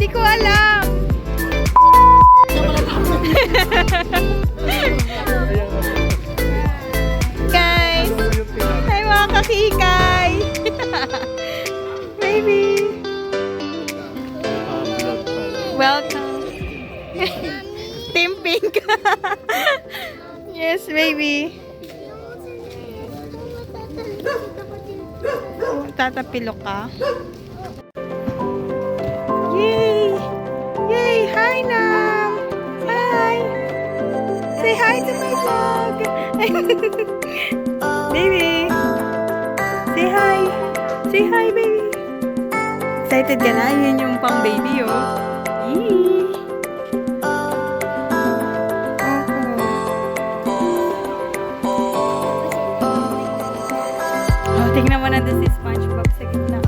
Di ko alam. Guys, hi mga kakikay. Baby. Welcome. Team Pink. Yes, baby. Tatapilok ka. Yay! Yay! Hi, Nam! Hi! Say hi to my vlog! Baby! Say hi! Say hi, baby! Excited ka na? Yun yung pang baby, oh. Yee! Oh, tingnan mo na doon si SpongeBob sa gitna.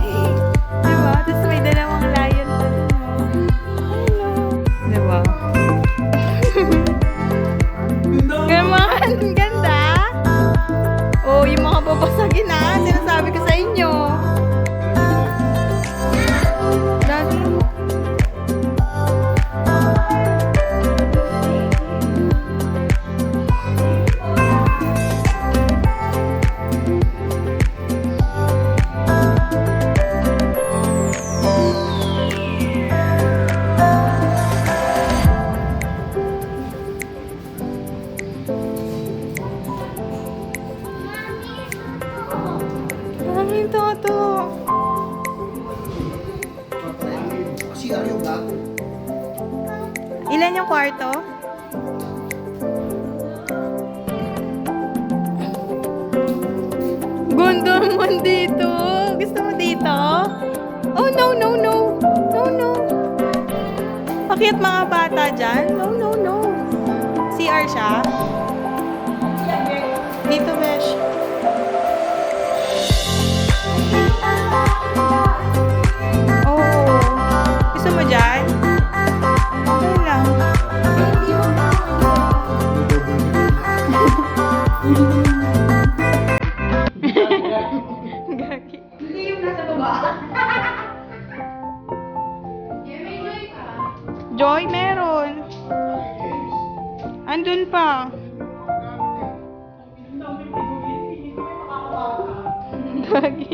Diba? Tapos may dalawang lion pa dun, oh. Diba? Gaman! Ganda! Oh, yung mga babasagin na. Sinasabi ko sa inyo. Dati. Maraming toto. Ilan yung kwarto? Ganda naman dito. Gusto mo dito? Oh, no, no, no. No, no. Pakiat mga bata dyan? No, no, no. CR siya? Dito, Besh. Oh. Gusto mo dyan? Okay lang. Gagi. Hindi yung nasa baba. Joy, meron. Andun pa. Gagi.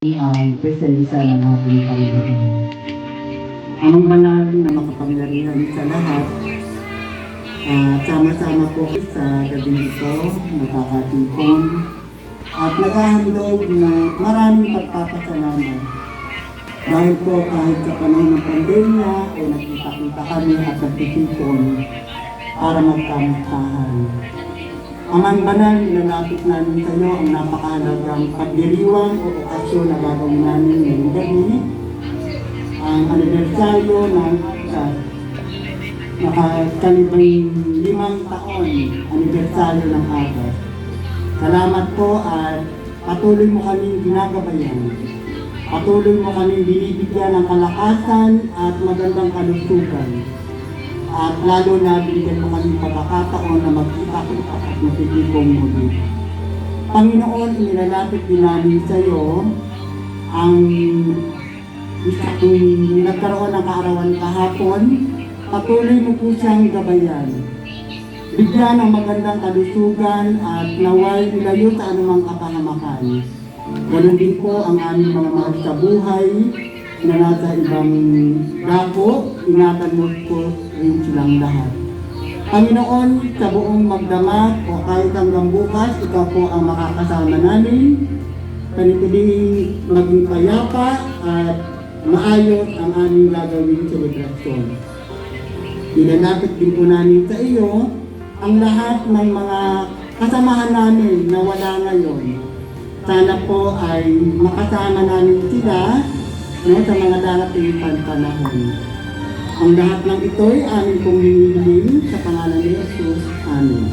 Ang presensya ng ating Panginoon. Ang banal na makapangyarihan sa lahat, sama-sama po sa gabing ito, nakakatipon, at naghahandog na maraming pagpapasalamat. Dahil po kahit sa panahon ng pandemya, ay nagkita-kita kami at nagtitipon para magkamustahan. Amang banal, ilalapit namin sa iyo ang napakahalagang pagdiriwang o okasyon na gagawin namin ngayong gabi, ang anibersaryo ng nakakalibang 5 taon anibersaryo ng Agas. Salamat po at patuloy mo kaming ginagabayan. Patuloy mo kaming binibigyan ng kalakasan at magandang kalusugan. At lalo na binigyan mo kami pagkakataon na magkita-kita at magtitipong muli. Panginoon, inilalapit din namin sa iyo ang nagkaroon ng kaarawan kahapon. Patuloy mo po siyang gabayan. Bigyan ng magandang kalusugan at naway ilayo sa anumang kapahamakan. Ganun din po ang aming mga mahal sa buhay na nasa ibang dako, ingatan mo po rin silang lahat. Panginoon, sa buong magdamag o kahit hanggang bukas, ikaw po ang makakasama namin. Panitiling maging payapa at maayos ang aming gagawing selebrasyon. Ilalapit din po namin sa iyo ang lahat ng mga kasamahan namin na wala ngayon. Sana po ay makasama namin sila sa mga darating panahon. Ang lahat ng ito ay aming pong hinihiling sa pangalan ni Jesus. Amen.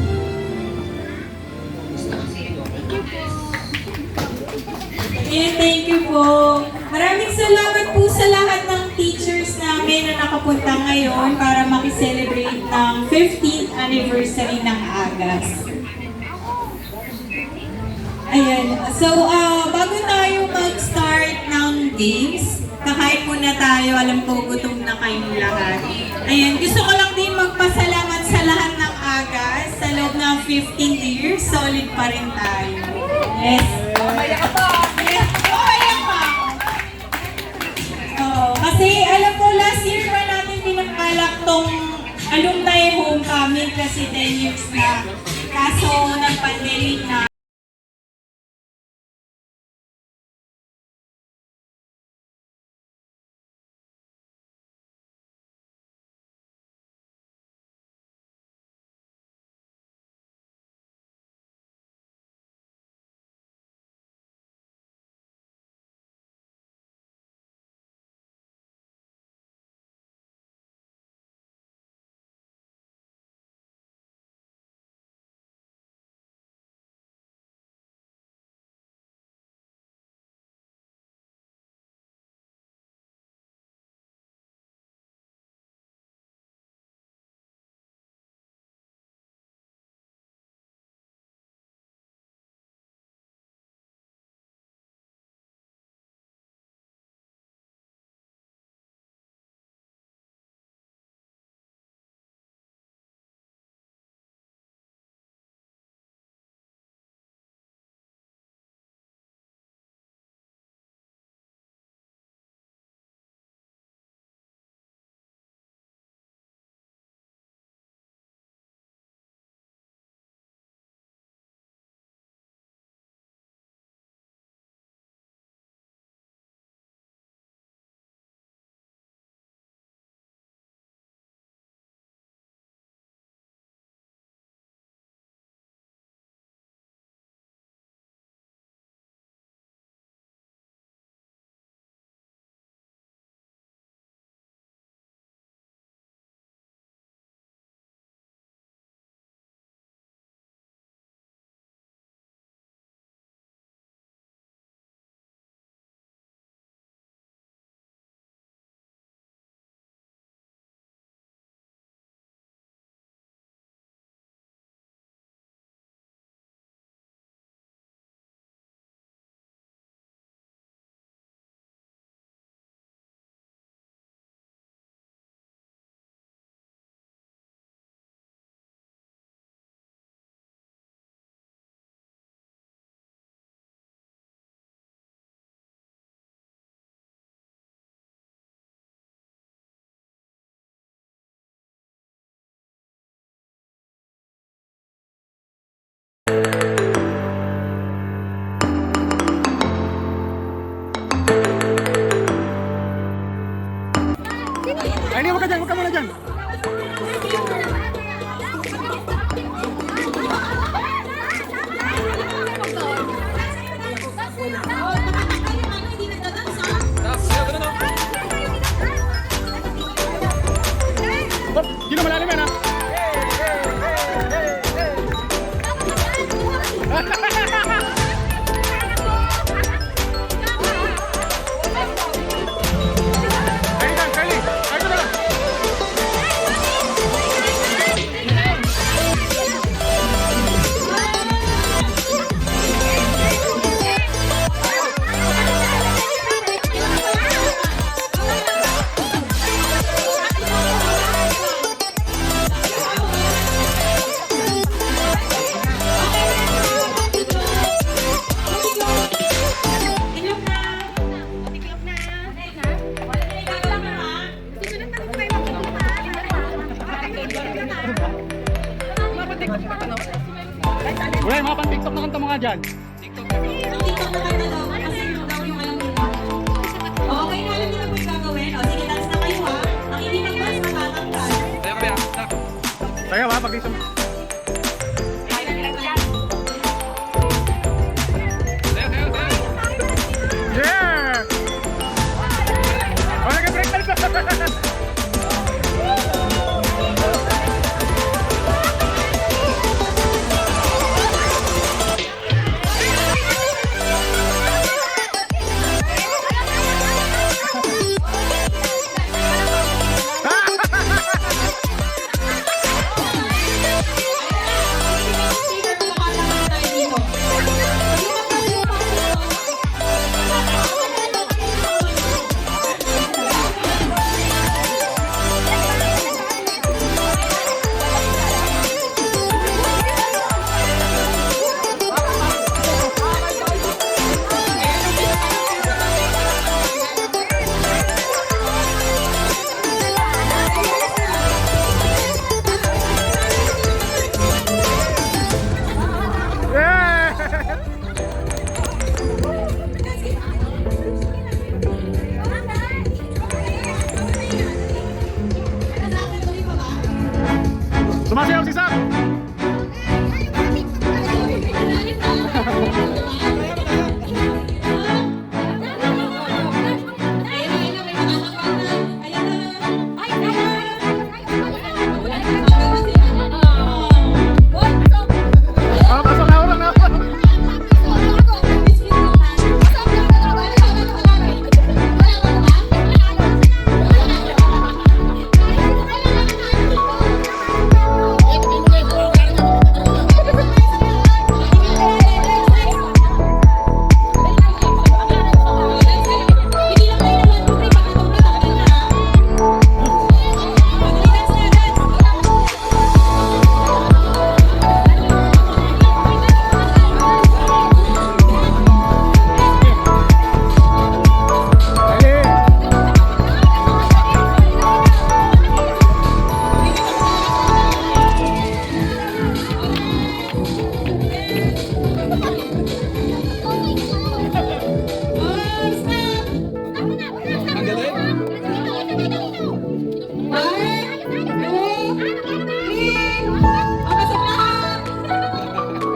Thank you po. Maraming salamat po sa lahat ng teachers namin na nakapunta ngayon para makiselebrate ng 15th anniversary ng AGAS. Ayan. So, bago tayo mag-start ng games, kakain muna tayo. Alam ko, gutom na kayong lahat. Ayan. Gusto ko lang din magpasalamat sa lahat ng AGAS. Sa loob ng 15 years, solid pa rin tayo. Yes. Mamaya ka pa. Yes. Mamaya pa. Kasi alam ko, last year pa natin pinagkalak tong alumni homecoming kasi 10 years na. Kaso, nag-pandemic na. Kylie, huwag ka dyan, huwag ka muna dyan. Oh, di na malalim yan, ha? Kylie lang, Kylie. Ay, ito na lang. Wala, mga pang-TikTok na kanta mga dyan. Okay na, alam niyo na po yung gagawin. O, sige, dance na kayo ha. Ang hindi mag-dance, matatanggal. Kaya ba, pag-isang... Yeah! Oh, nag-break na ito! Sumasayaw si Sam! Oh, pasok na, urang na!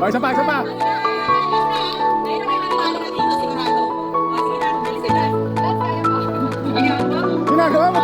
Oh, isa pa, isa pa! Ginagawa mo!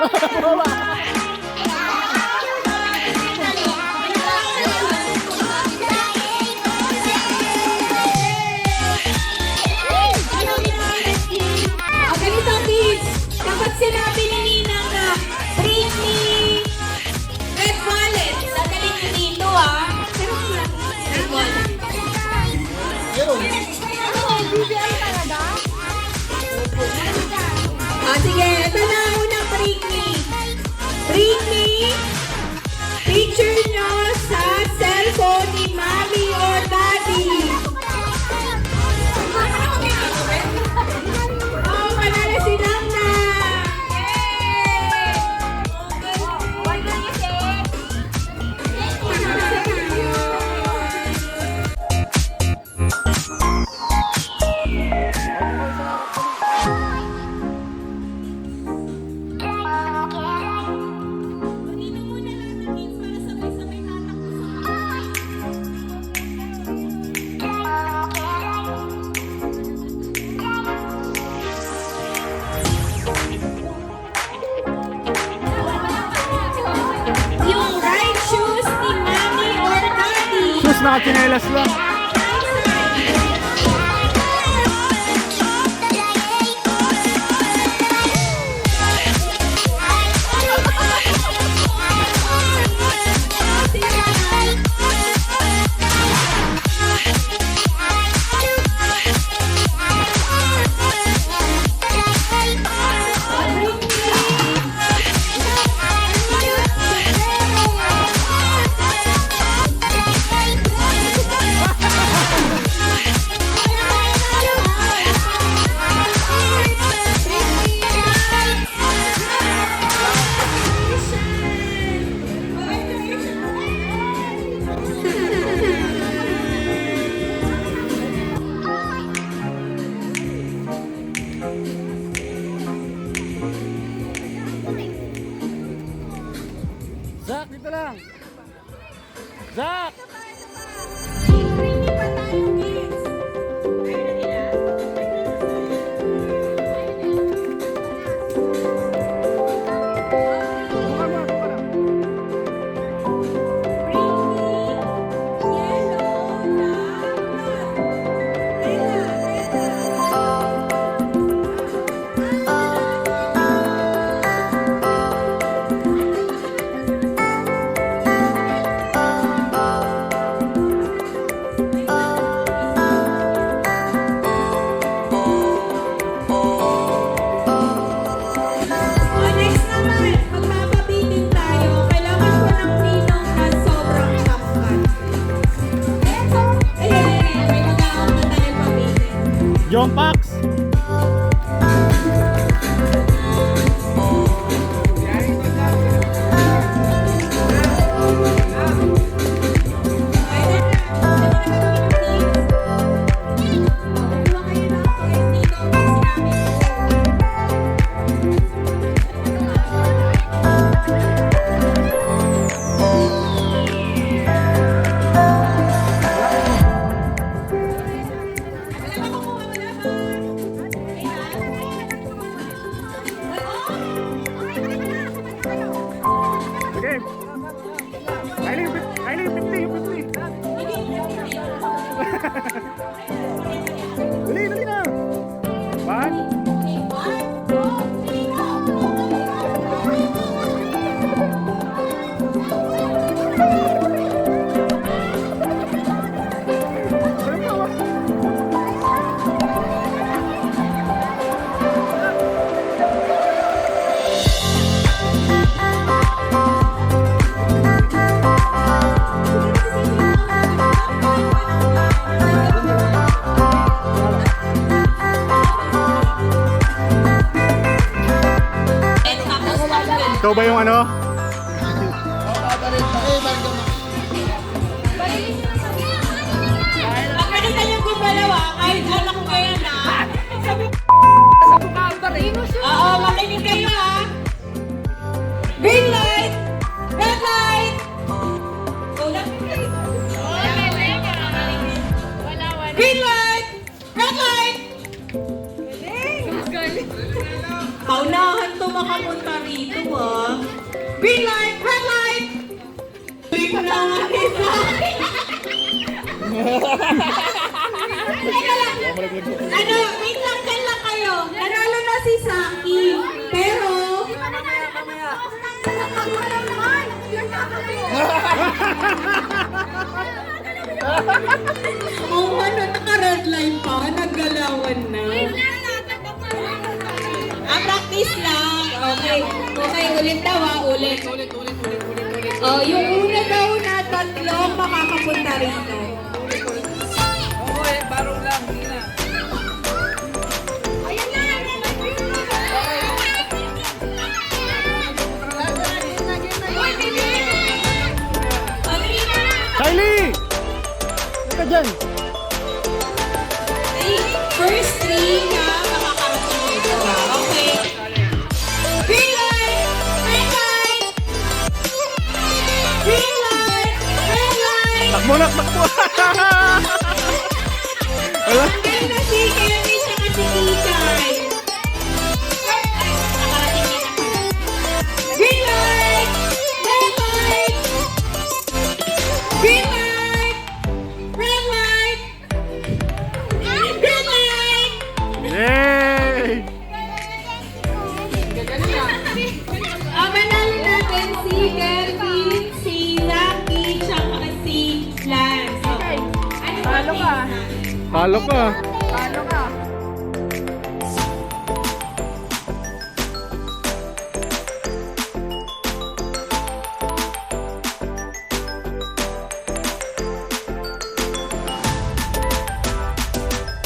O ganito kids, kapag sinabi ni Ninang na bring me red wallet, dadalhin niyo dito red wallet. Sige, ito na unang bring me. Bring me picture nyo sa cellphone ni Mommy or Daddy. Oh, panalo si Nangna! Dito muna natin kids para sabay-sabay tatakbo. Yung right shoes ni Mommy or Daddy. Sus, nakachinelas lang. Zach, dito lang. Zach! Buka mo, buka na. Next naman, magpapabitin tayo. Kailangan ko ng ninong na sobrang kapal. May mag-aawag na tayo pabitin. John Pax! Okay. Kylie, yung 50, yung 50. Dali, dali na. One. Ikaw ba yung ano? Pag pwede kayong gumalaw kahit anak ko yan Oo, makinig kayo Green light! Red light! Green light! Red light! Paunahan to makapunta rito Green light! Red light! Green light! Teka lang. Ano, wait lang, dyan lang kayo. Nanalo na si Saki. Pero... Oh, ano, naka-red line pa. Naggalawan na. Practice lang. Okay. Okay, ulit daw ulit. Oh, yung una daw na tatlo, makakapunta rito. Okay, baro lang. Sige na. Kylie! Ano ka dyan? First three na makakarating dito. Okay. Green light! Red light! Green light! Red light! Takbo na, takbo! Wala? Hanggang na si Kevin tsaka si Ikay. Nakarating yan ako. Green light! Red light! Green light! Red light! Green light! Yay! Manalo natin si Kevin, si Zaki, tsaka si Lance. Okay. Ano ba? Talo ka.